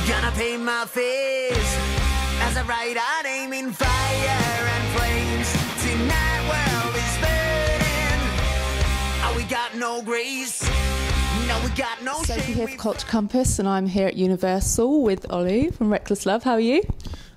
Gonna paint my face as I ride out aiming fire and flames. Tonight world is burning. Oh, we got no grace. No, we got no shame. Sophie here for Culture Compass, and I'm here at Universal with Olli from Reckless Love. How are you?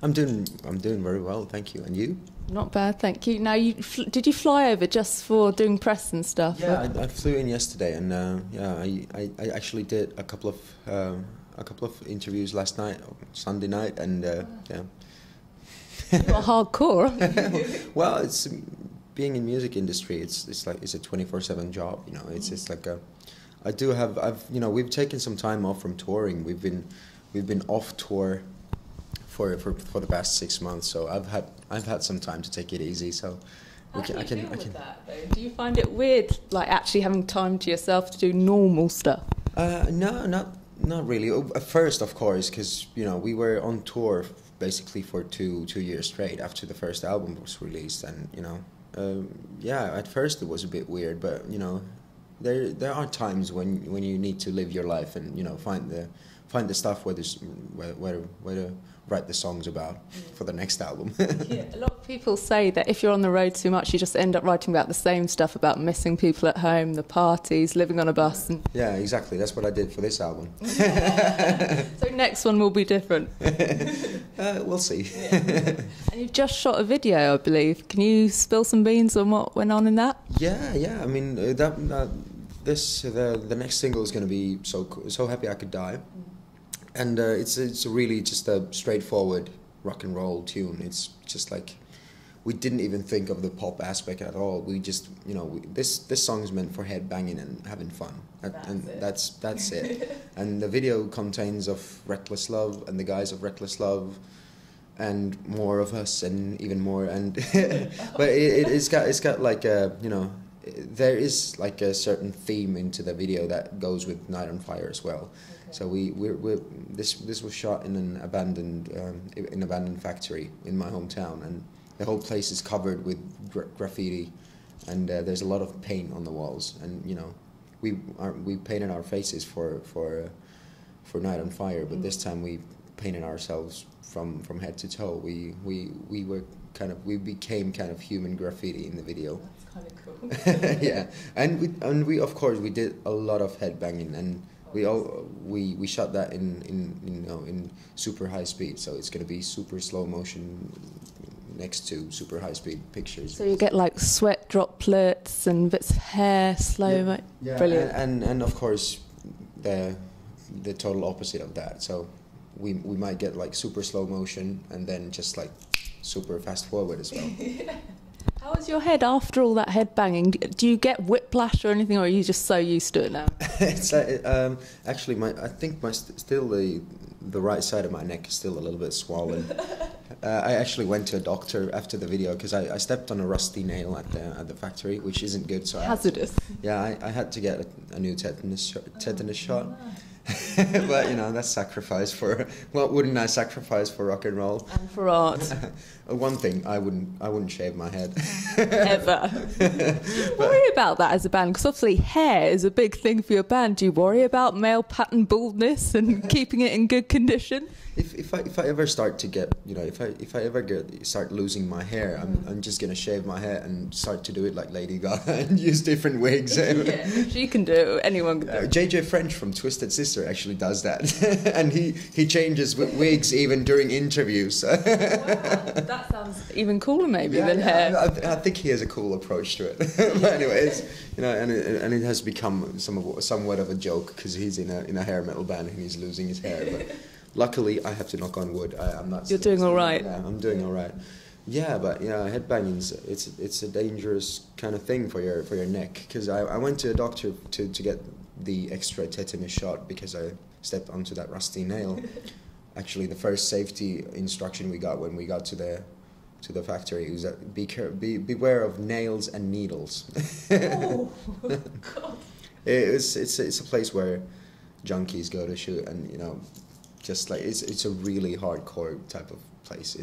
I'm doing very well, thank you. And you? Not bad, thank you. Now, did you fly over just for doing press and stuff? Yeah, I flew in yesterday, and I actually did a couple of interviews last night, Sunday night, and yeah. You're hardcore, aren't you? Well, it's being in music industry. It's like it's a 24/7 job. You know, it's like a. We've taken some time off from touring. We've been off tour for the past 6 months. So I've had some time to take it easy. So I can deal with that, though? Do you find it weird, like actually having time to yourself to do normal stuff? No, not really. At first, of course, because we were on tour basically for two years straight after the first album was released, and at first it was a bit weird, but there are times when you need to live your life and find the stuff where to write the songs about for the next album. Yeah, a lot of people say that if you're on the road too much, you just end up writing about the same stuff, about missing people at home, the parties, living on a bus. And yeah, exactly. That's what I did for this album. So next one will be different. We'll see. Yeah. And you've just shot a video, I believe. Can you spill some beans on what went on in that? Yeah. I mean, the next single is going to be So Happy I Could Die. And it's really just a straightforward rock and roll tune. It's just like we didn't even think of the pop aspect at all. We just this song is meant for headbanging and having fun, that's it. And the video contains of Reckless Love and the guys of Reckless Love, and more of us and even more. And but it's got like there is like a certain theme into the video that goes with Night on Fire as well. So this was shot in an abandoned factory in my hometown, and the whole place is covered with graffiti, and there's a lot of paint on the walls, and we painted our faces for Night on Fire, but this time we painted ourselves from head to toe. We became kind of human graffiti in the video. That's kind of cool. Yeah, and we of course we did a lot of headbanging, and we shot that in super high speed, so it's going to be super slow motion next to super high speed pictures. So you get like sweat droplets and bits of hair, slow mo. Yeah, brilliant. And of course the total opposite of that. So we might get like super slow motion and then just like super fast forward as well. Yeah. How is your head after all that head banging? Do you get whiplash or anything, or are you just so used to it now? It's like, actually, I think still the right side of my neck is still a little bit swollen. I actually went to a doctor after the video because I stepped on a rusty nail at the factory, which isn't good. So hazardous. I had to get a new tetanus shot. But that's sacrifice for what wouldn't I sacrifice for rock and roll and for art? One thing, I wouldn't shave my head ever. Do you worry about that as a band? Because obviously hair is a big thing for your band. Do you worry about male pattern baldness and keeping it in good condition? If I ever start to get if I ever start losing my hair, I'm just gonna shave my hair and start to do it like Lady Gaga and use different wigs. Yeah, she can do it. Anyone can do it. JJ French from Twisted Sister actually does that, and he changes wigs even during interviews. Wow, that sounds even cooler maybe than hair. I think he has a cool approach to it. But anyways, and it has become somewhat of a joke because he's in a hair metal band and he's losing his hair, but. Luckily, I have to knock on wood. I'm not. You're doing all right. Yeah, I'm doing all right. Yeah, but headbanging's it's a dangerous kind of thing for your neck. Because I went to a doctor to get the extra tetanus shot because I stepped onto that rusty nail. Actually, the first safety instruction we got when we got to the factory was that beware of nails and needles. Oh God! It's a place where junkies go to shoot, and just like it's a really hardcore type of place.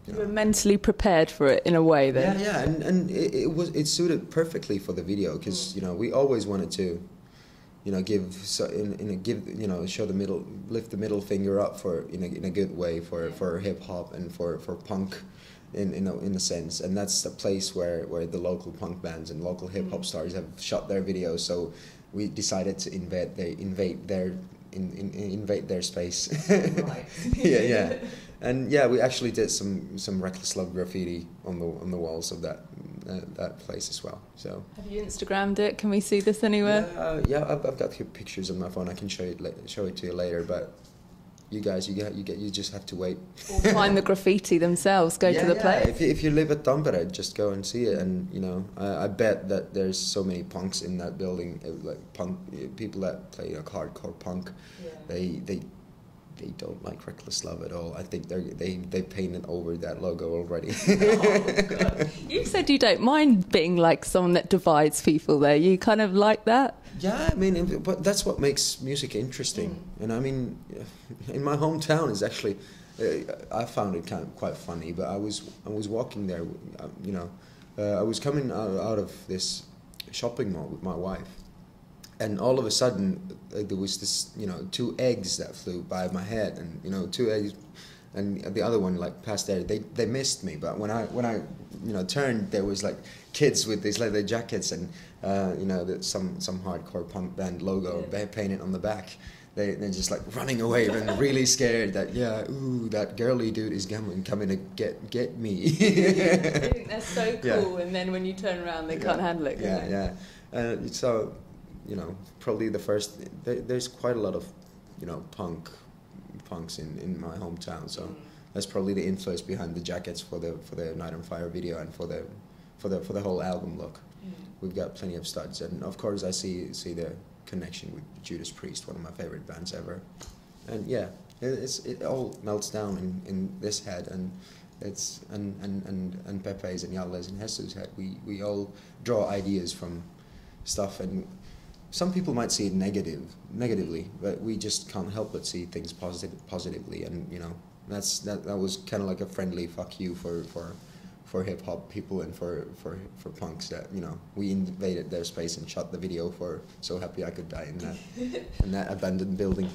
You were mentally prepared for it in a way then. Yeah, and it suited perfectly for the video because we always wanted to show the lift the middle finger up for in a good way for hip hop and for punk, in a sense. And that's a place where the local punk bands and local hip hop stars have shot their videos. So we decided to invade their space. Right. yeah. And yeah, we actually did some reckless love graffiti on the walls of that place as well. So Have you Instagrammed it? Can we see this anywhere? yeah, I've got pictures on my phone. I can show it to you later. But you guys, you just have to wait. Or find the graffiti themselves. Go to the place. If you live at Tampere, just go and see it. And I bet that there's so many punks in that building, like punk people that play hardcore punk. Yeah. They don't like Reckless Love at all. I think they painted over that logo already. Oh, God. You said you don't mind being like someone that divides people there. You kind of like that? Yeah, I mean, but that's what makes music interesting. And I mean, in my hometown is actually, I found it quite funny. But I was walking there, I was coming out of this shopping mall with my wife. And all of a sudden, there was this, 2 eggs that flew by my head, and 2 eggs, and the other one like passed there. They missed me, but when I turned, there was like kids with these leather jackets and some hardcore punk band logo painted on the back. They're just like running away and really scared that that girly dude is coming to get me. I think they're so cool, and then when you turn around, they can't handle it. So. Probably the first. There's quite a lot of, punks in my hometown. So that's probably the influence behind the jackets for the Night on Fire video and for the whole album look. We've got plenty of studs, and of course I see the connection with Judas Priest, one of my favorite bands ever. And yeah, it all melts down in this head, and it's and Pepe's and Jalle's and Jesus' head. We all draw ideas from stuff, and some people might see it negatively, but we just can't help but see things positively, and that was kind of like a friendly fuck you for hip hop people and for punks that we invaded their space and shot the video for So Happy I Could Die in that abandoned building.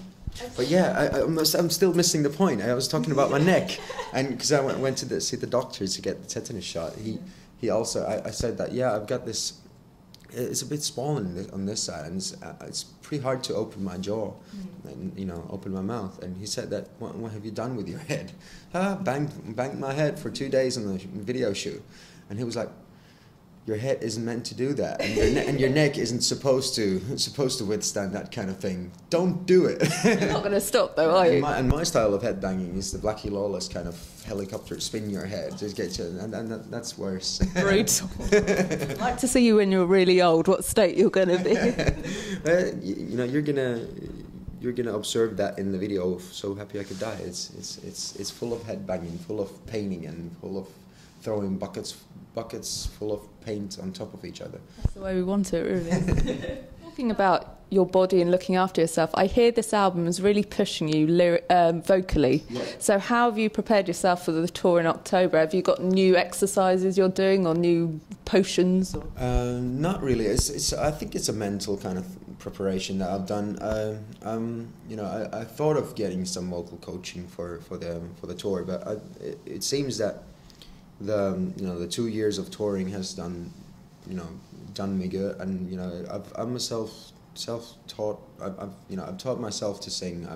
But yeah, I'm still missing the point. I was talking about my neck, and because I went to see the doctor to get the tetanus shot. He also I said that I've got this. It's a bit swollen on this side, and it's pretty hard to open my jaw, and open my mouth. And he said that, what have you done with your head? Banged my head for 2 days on the video shoot. And he was like, your head isn't meant to do that, and your neck isn't supposed to withstand that kind of thing. Don't do it. You're not going to stop though, are you? And my style of head banging is the Blackie Lawless kind of helicopter spin your head, just get you, and that's worse. Brutal. I'd like to see you when you're really old. What state you're going to be? You're gonna observe that in the video of So Happy I Could Die. It's full of head banging, full of painting, and full of throwing buckets full of paint on top of each other. That's the way we want it, really. Talking about your body and looking after yourself, I hear this album is really pushing you vocally. Yeah. So how have you prepared yourself for the tour in October? Have you got new exercises you're doing or new potions? Or? Not really. I think it's a mental kind of preparation that I've done. I thought of getting some vocal coaching for the tour, but it seems that the 2 years of touring has done me good, and I'm a self-taught. I've taught myself to sing.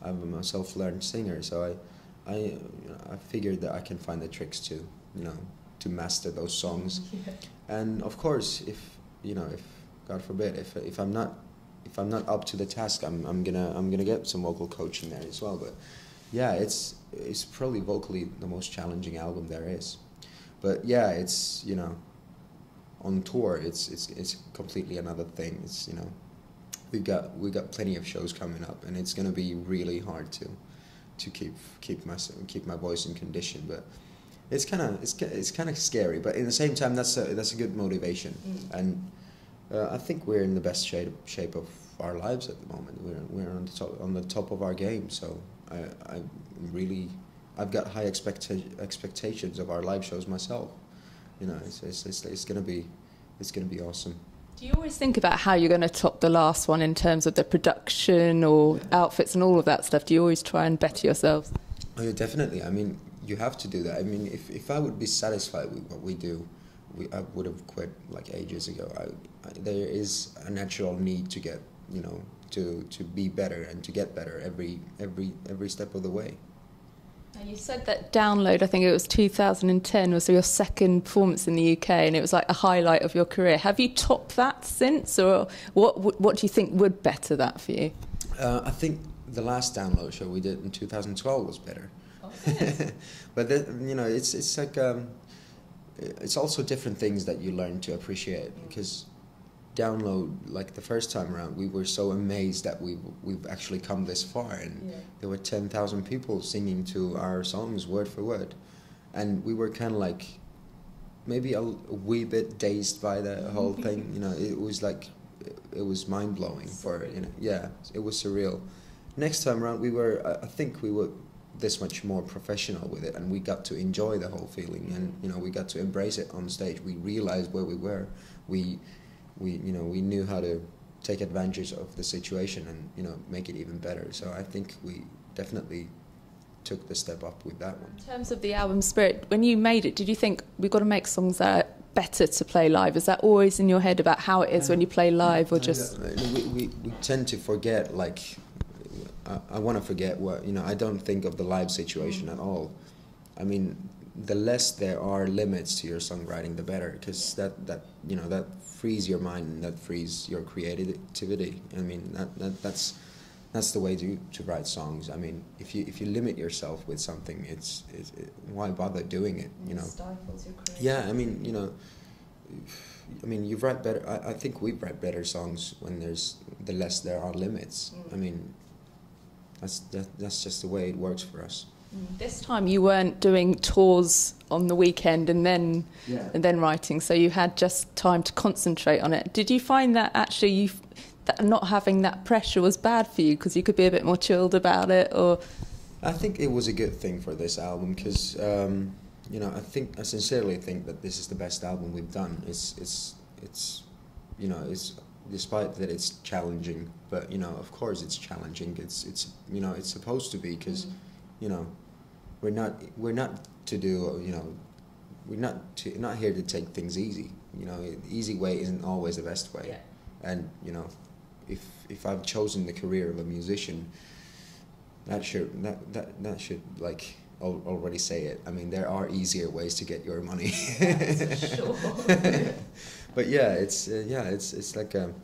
I'm a self-learned singer, so I figured that I can find the tricks to master those songs. Yeah. And of course, if God forbid, if I'm not up to the task, I'm gonna get some vocal coaching there as well. But yeah, it's probably vocally the most challenging album there is. But yeah, it's on tour it's completely another thing. It's we've got plenty of shows coming up, and it's gonna be really hard to keep my voice in condition. But it's kind of scary. But in the same time, that's a good motivation. And I think we're in the best shape of our lives at the moment. We're on the top of our game. So I've got high expectations of our live shows myself. It's gonna be awesome. Do you always think about how you're going to top the last one in terms of the production or outfits and all of that stuff? Do you always try and better yourselves? Oh, yeah, definitely. I mean, you have to do that. I mean, if I would be satisfied with what we do, I would have quit like ages ago. There is a natural need to get, you know, to be better and to get better every step of the way. Now, you said that Download, I think it was 2010, was your second performance in the UK, and it was like a highlight of your career. Have you topped that since, or what do you think would better that for you? I think the last Download show we did in 2012 was better. Oh, yes. But you know, it's like it's also different things that you learn to appreciate, because Download, like the first time around, we were so amazed that we've actually come this far, and there were 10,000 people singing to our songs word for word, and we were kind of like maybe a wee bit dazed by the whole thing. You know, it was like it was mind blowing for, you know, yeah, it was surreal. Next time around, I think we were this much more professional with it, and we got to enjoy the whole feeling, and you know, we got to embrace it on stage. We realized where we were. We knew how to take advantage of the situation and, you know, make it even better. So I think we definitely took the step up with that one. In terms of the album spirit, when you made it, did you think we've got to make songs that are better to play live? Is that always in your head about how it is when you play live, or just... We tend to forget, like, I want to forget what, you know, I don't think of the live situation at all. I mean, the less there are limits to your songwriting, the better, because that you know, that frees your mind and that frees your creativity. I mean, that's the way to write songs. I mean, if you limit yourself with something, why bother doing it? You know. Stifles your creativity. Yeah, I mean, you know, I mean, you write better. I think we write better songs when the less there are limits. I mean, that's just the way it works for us. This time you weren't doing tours on the weekend and then writing, so you had just time to concentrate on it. Did you find that actually that not having that pressure was bad for you, because you could be a bit more chilled about it? Or I think it was a good thing for this album, because you know, I sincerely think that this is the best album we've done. It's you know, it's, despite that it's challenging, but you know, of course it's challenging. It's you know, it's supposed to be, because you know, we're not to do, you know, we're not here to take things easy. You know, the easy way isn't always the best way. Yeah. And you know, if I've chosen the career of a musician, that should like already say it. I mean, there are easier ways to get your money. That's for sure. But yeah, it's like a...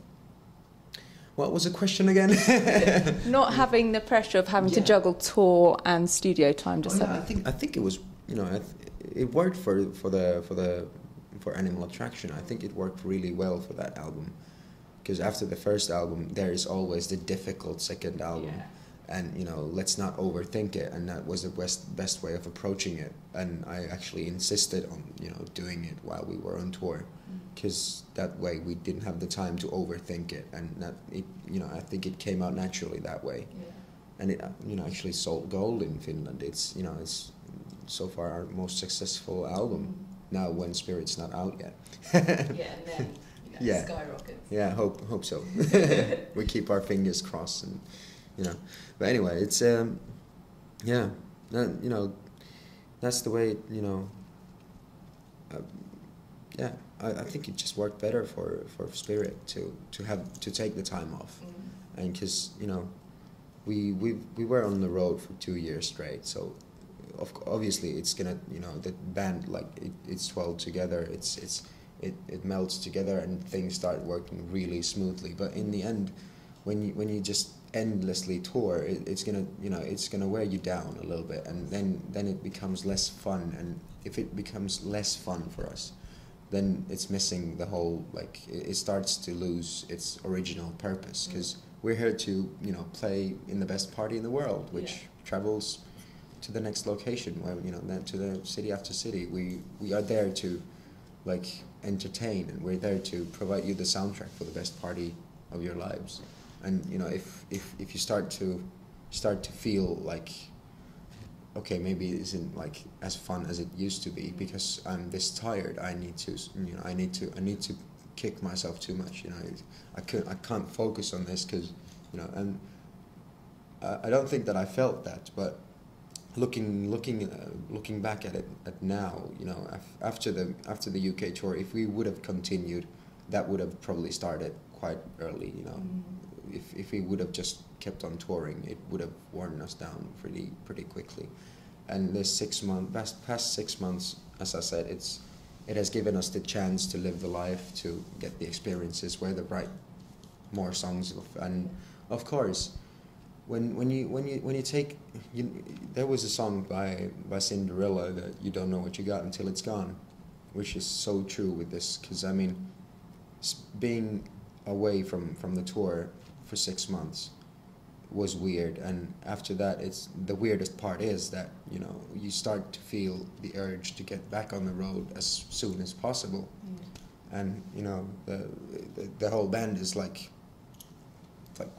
What was the question again? Not having the pressure of having to juggle tour and studio time. Just I think it was, you know, it worked for Animal Attraction. I think it worked really well for that album, because after the first album, there is always the difficult second album, and you know, let's not overthink it. And that was the best way of approaching it. And I actually insisted on, you know, doing it while we were on tour, because that way we didn't have the time to overthink it, and that it, you know, I think it came out naturally that way. And it, you know, actually sold gold in Finland. It's, you know, it's so far our most successful album now, when Spirit's not out yet. And then skyrockets. Yeah, hope so. We keep our fingers crossed, and you know, but anyway, it's you know, that's the way, you know. I think it just worked better for Spirit to take the time off, and because, you know, we were on the road for 2 years straight, so obviously it's gonna, you know, the band, like it's swelled together, it melts together, and things start working really smoothly. But in the end, when you just endlessly tour, it's gonna, you know, it's gonna wear you down a little bit, and then it becomes less fun. And if it becomes less fun for us, then it's missing the whole, like, it starts to lose its original purpose, because we're here to, you know, play in the best party in the world, which travels to the next location, where, you know, then to the city after city. We are there to, like, entertain, and we're there to provide you the soundtrack for the best party of your lives. And you know, if you start to feel like, okay, maybe it isn't like as fun as it used to be because I'm this tired, I need to, you know, I need to kick myself too much. You know, I can't focus on this because, you know, and I don't think that I felt that, but looking back at it now, you know, after the UK tour, if we would have continued, that would have probably started quite early. You know, if we would have just kept on touring, it would have worn us down pretty quickly. And this past 6 months, as I said, it has given us the chance to live the life, to get the experiences, where to write more songs, and of course, when you take, there was a song by Cinderella that you don't know what you got until it's gone, which is so true with this, because I mean, being away from the tour for 6 months was weird, and after that, it's the weirdest part is that, you know, you start to feel the urge to get back on the road as soon as possible, and you know, the whole band is like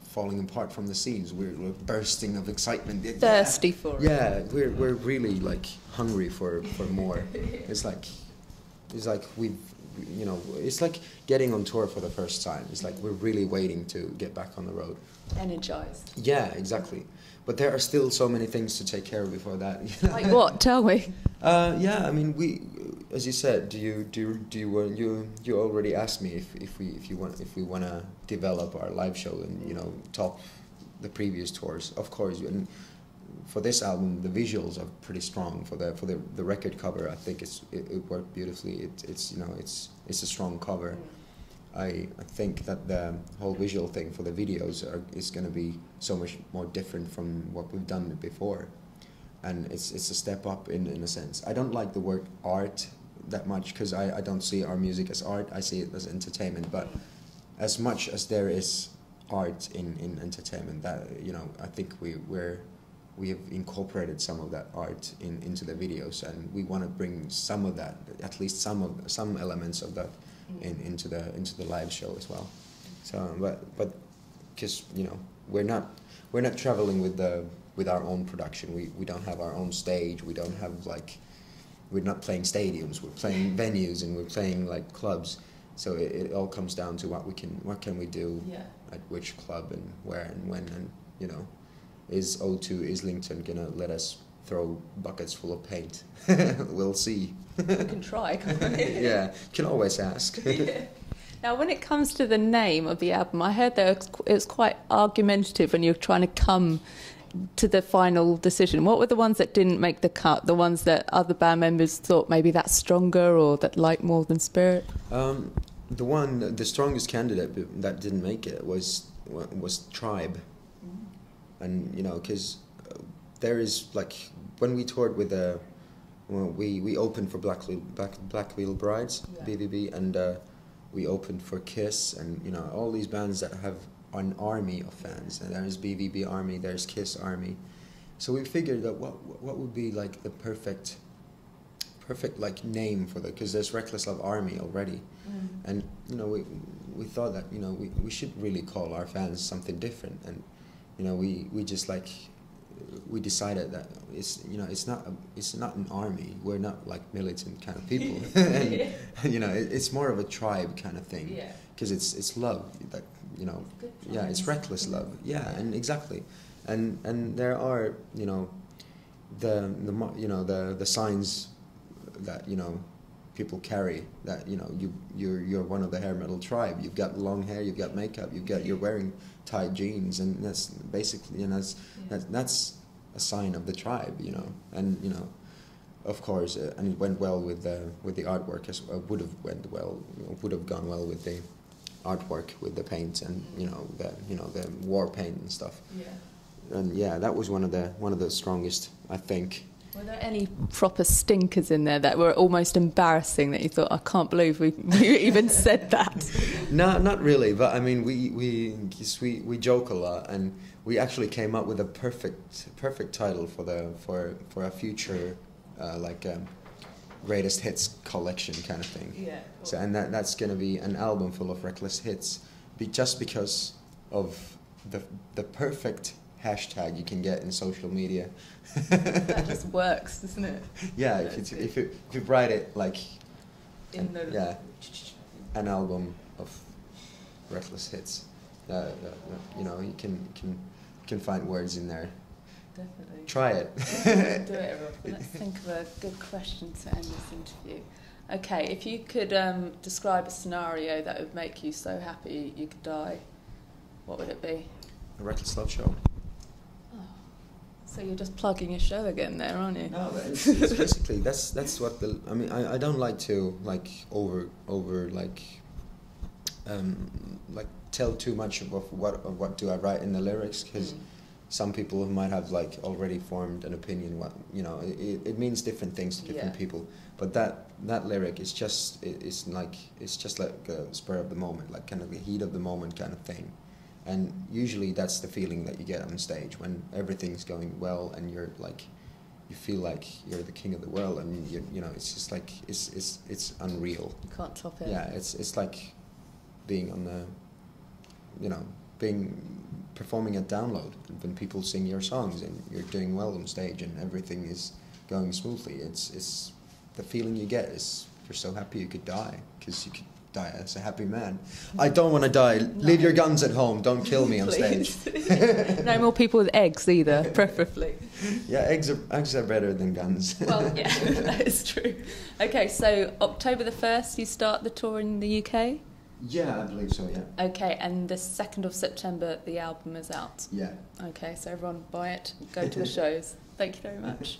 falling apart from the seams. We're bursting of excitement, thirsty for it. Yeah, we're really like hungry for more. It's like we've, you know, it's like getting on tour for the first time. It's like we're really waiting to get back on the road. Energized. Yeah, exactly. But there are still so many things to take care of before that. Like what? Tell me. Yeah, I mean, we, as you said, you already asked me if we want to develop our live show and, you know, top the previous tours. Of course, and for this album, the visuals are pretty strong. For the record cover, I think it worked beautifully. It's you know, it's a strong cover. I think that the whole visual thing for the videos is going to be so much more different from what we've done before, and it's a step up in a sense. I don't like the word art that much, because I don't see our music as art. I see it as entertainment. But as much as there is art in entertainment, that, you know, I think we have incorporated some of that art into the videos, and we want to bring some of that, at least some elements of that, into the live show as well. So, but because, you know, we're not traveling with our own production. We don't have our own stage. We don't have like, we're not playing stadiums. We're playing venues, and we're playing like clubs. So it all comes down to what can we do at which club and where and when, and, you know, is O2 Islington gonna let us throw buckets full of paint? We'll see. We can try, can't we? Yeah, can always ask. Yeah. Now, when it comes to the name of the album, I heard that it was quite argumentative when you were trying to come to the final decision. What were the ones that didn't make the cut? The ones that other band members thought maybe that's stronger, or that like more than Spirit? The strongest candidate that didn't make it was Tribe, and, you know, because there is, like, when we toured with we opened for Black Veil Brides, BVB, and we opened for Kiss, and, you know, all these bands that have an army of fans, and there's BVB Army, there's Kiss Army. So we figured that what would be like the perfect like name for because there's Reckless Love Army already, and, you know, we thought that, you know, we should really call our fans something different, and, you know, we just like, we decided that it's, you know, it's not an army. We're not like militant kind of people, and, you know, it's more of a tribe kind of thing, because it's love, that, you know, it's reckless love, and exactly, and there are, you know, the signs that, you know, people carry, that, you know, you're one of the hair metal tribe. You've got long hair, you've got makeup, you're wearing tight jeans, and that's basically, you know, that's a sign of the tribe, you know. And, you know, of course, and it went well with the artwork, as would have gone well with the artwork, with the paint, and, you know, the war paint and stuff. And that was one of the strongest, I think. Were there any proper stinkers in there that were almost embarrassing, that you thought, I can't believe we even said that? No, not really. But I mean, we joke a lot, and we actually came up with a perfect title for a future greatest hits collection kind of thing. Yeah. Cool. So, and that's going to be an album full of reckless hits, just because of the perfect hashtag you can get in social media. That just works, doesn't it? Yeah, if you write it like an album of reckless hits. You know, you can find words in there. Definitely. Try it. Do it, everyone. Let's think of a good question to end this interview. Okay, if you could describe a scenario that would make you so happy you could die, what would it be? A reckless love show. Oh, so you're just plugging your show again there, aren't you? No, but it's basically that's what the. I mean, I don't like to like over like tell too much of what do I write in the lyrics, because some people might have like already formed an opinion. What, you know, it means different things to different people. But that lyric is just it's just like a spur of the moment, like kind of the heat of the moment kind of thing. And usually that's the feeling that you get on stage when everything's going well and you're like, you feel like you're the king of the world, and you know, it's just like it's unreal. You can't top it. Yeah, it's like being on the, you know, performing at Download when people sing your songs and you're doing well on stage and everything is going smoothly. It's the feeling you get is you're so happy you could die, because you could die as a happy man. I don't want to die. No. Leave your guns at home. Don't kill me on stage. No more people with eggs either, preferably. Yeah, eggs are better than guns. Well, yeah, that is true. Okay, so October the 1st, you start the tour in the UK? Yeah, I believe so, yeah. Okay, and the 2nd of September, the album is out? Yeah. Okay, so everyone buy it, go to the shows. Thank you very much.